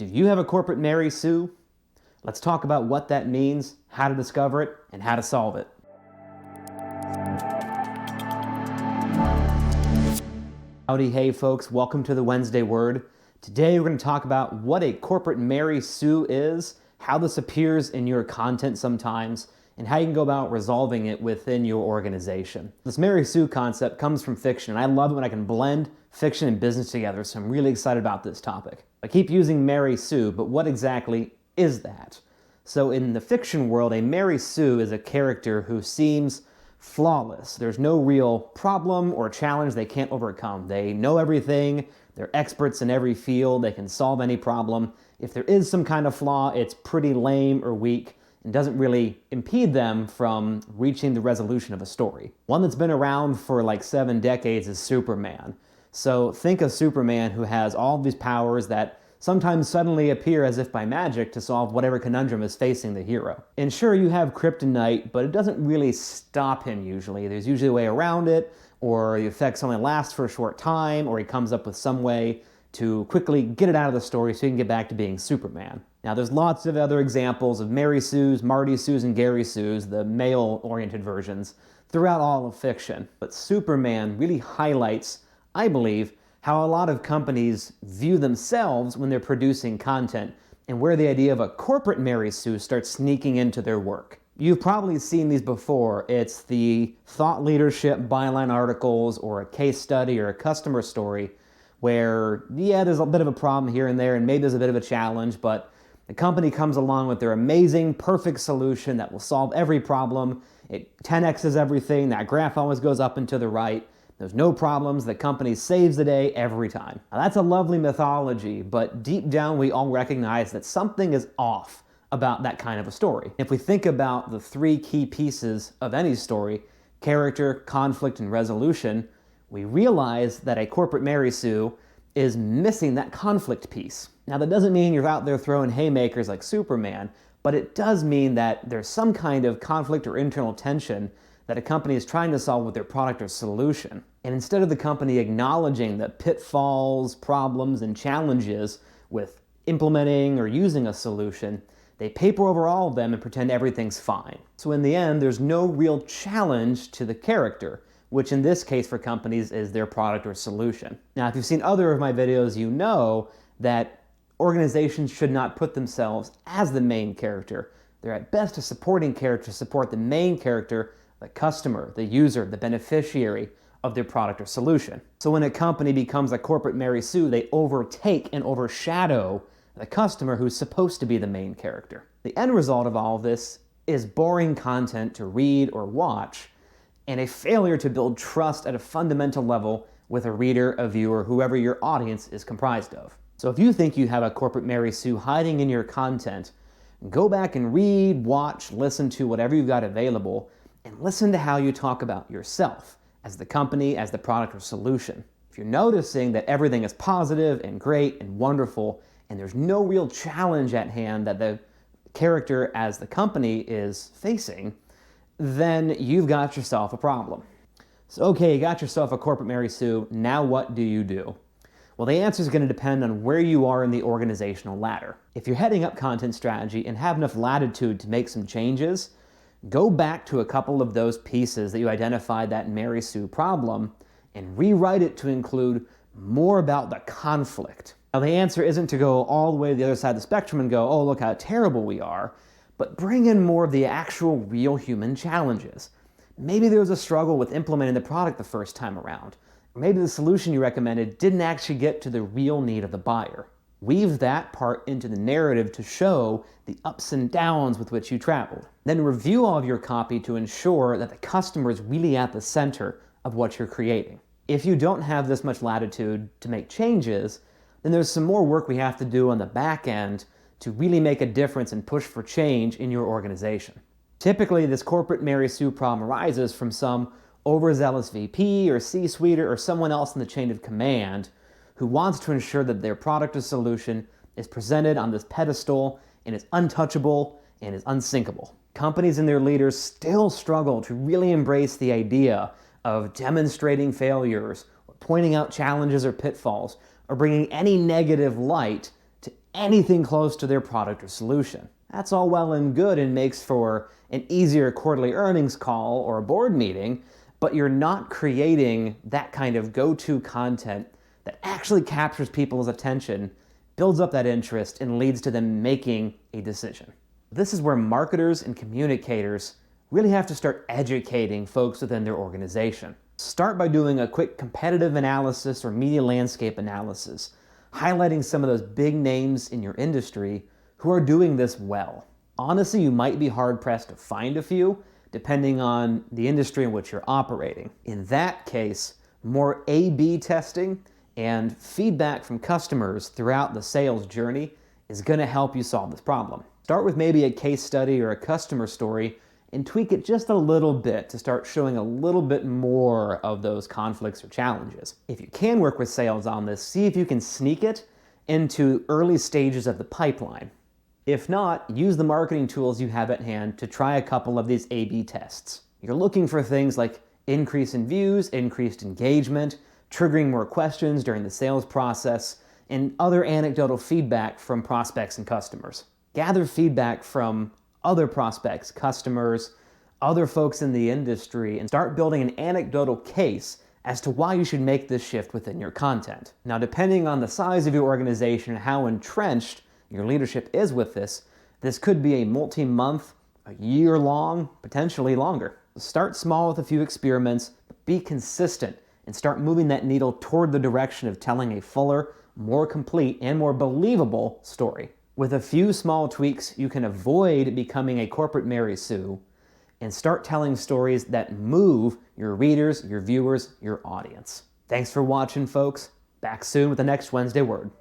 Do you have a corporate Mary Sue? Let's talk about what that means, how to discover it, and how to solve it. Howdy, hey folks, welcome to the Wednesday Word. Today we're going to talk about what a corporate Mary Sue is, how this appears in your content sometimes, and how you can go about resolving it within your organization. This Mary Sue concept comes from fiction, and I love it when I can blend fiction and business together, so I'm really excited about this topic. I keep using Mary Sue, but what exactly is that? So in the fiction world, a Mary Sue is a character who seems flawless. There's no real problem or challenge they can't overcome. They know everything, they're experts in every field, they can solve any problem. If there is some kind of flaw, it's pretty lame or weak and doesn't really impede them from reaching the resolution of a story. One that's been around for like 7 decades is Superman. So think of Superman who has all these powers that sometimes suddenly appear as if by magic to solve whatever conundrum is facing the hero. And sure, you have kryptonite, but it doesn't really stop him usually. There's usually a way around it, or the effects only last for a short time, or he comes up with some way to quickly get it out of the story so he can get back to being Superman. Now, there's lots of other examples of Mary Sues, Marty Sues, and Gary Sues, the male-oriented versions, throughout all of fiction. But Superman really highlights, I believe, how a lot of companies view themselves when they're producing content and where the idea of a corporate Mary Sue starts sneaking into their work. You've probably seen these before. It's the thought leadership byline articles or a case study or a customer story where, yeah, there's a bit of a problem here and there and maybe there's a bit of a challenge, but the company comes along with their amazing, perfect solution that will solve every problem. It 10x's everything. That graph always goes up and to the right. There's no problems. The company saves the day every time. Now, that's a lovely mythology, but deep down we all recognize that something is off about that kind of a story. If we think about the 3 key pieces of any story, character, conflict, and resolution, we realize that a corporate Mary Sue is missing that conflict piece. Now, that doesn't mean you're out there throwing haymakers like Superman, but it does mean that there's some kind of conflict or internal tension that a company is trying to solve with their product or solution. And instead of the company acknowledging the pitfalls, problems, and challenges with implementing or using a solution, they paper over all of them and pretend everything's fine. So in the end, there's no real challenge to the character, which in this case for companies is their product or solution. Now, if you've seen other of my videos, you know that organizations should not put themselves as the main character. They're at best a supporting character to support the main character, the customer, the user, the beneficiary of their product or solution. So when a company becomes a corporate Mary Sue, they overtake and overshadow the customer who's supposed to be the main character. The end result of all of this is boring content to read or watch, and a failure to build trust at a fundamental level with a reader, a viewer, whoever your audience is comprised of. So if you think you have a corporate Mary Sue hiding in your content, go back and read, watch, listen to whatever you've got available, and listen to how you talk about yourself as the company, as the product or solution. If you're noticing that everything is positive and great and wonderful, and there's no real challenge at hand that the character as the company is facing, then you've got yourself a problem. So okay, you got yourself a corporate Mary Sue, now what do you do? Well, the answer is going to depend on where you are in the organizational ladder. If you're heading up content strategy and have enough latitude to make some changes, go back to a couple of those pieces that you identified that Mary Sue problem and rewrite it to include more about the conflict. Now, the answer isn't to go all the way to the other side of the spectrum and go, oh, look how terrible we are, but bring in more of the actual real human challenges. Maybe there was a struggle with implementing the product the first time around. Or maybe the solution you recommended didn't actually get to the real need of the buyer. Weave that part into the narrative to show the ups and downs with which you traveled. Then review all of your copy to ensure that the customer is really at the center of what you're creating. If you don't have this much latitude to make changes, then there's some more work we have to do on the back end to really make a difference and push for change in your organization. Typically, this corporate Mary Sue problem arises from some overzealous VP or C-suiter or someone else in the chain of command who wants to ensure that their product or solution is presented on this pedestal and is untouchable and is unsinkable. Companies and their leaders still struggle to really embrace the idea of demonstrating failures, or pointing out challenges or pitfalls, or bringing any negative light to anything close to their product or solution. That's all well and good and makes for an easier quarterly earnings call or a board meeting, but you're not creating that kind of go-to content that actually captures people's attention, builds up that interest, and leads to them making a decision. This is where marketers and communicators really have to start educating folks within their organization. Start by doing a quick competitive analysis or media landscape analysis, highlighting some of those big names in your industry who are doing this well. Honestly, you might be hard-pressed to find a few, depending on the industry in which you're operating. In that case, more A/B testing and feedback from customers throughout the sales journey is going to help you solve this problem. Start with maybe a case study or a customer story and tweak it just a little bit to start showing a little bit more of those conflicts or challenges. If you can work with sales on this, see if you can sneak it into early stages of the pipeline. If not, use the marketing tools you have at hand to try a couple of these A/B tests. You're looking for things like increase in views, increased engagement, triggering more questions during the sales process, and other anecdotal feedback from prospects and customers. Gather feedback from other prospects, customers, other folks in the industry, and start building an anecdotal case as to why you should make this shift within your content. Now, depending on the size of your organization and how entrenched your leadership is with this, this could be a multi-month, a year-long, potentially longer. Start small with a few experiments, but be consistent and start moving that needle toward the direction of telling a fuller, more complete, and more believable story. With a few small tweaks, you can avoid becoming a corporate Mary Sue and start telling stories that move your readers, your viewers, your audience. Thanks for watching, folks. Back soon with the next Wednesday Word.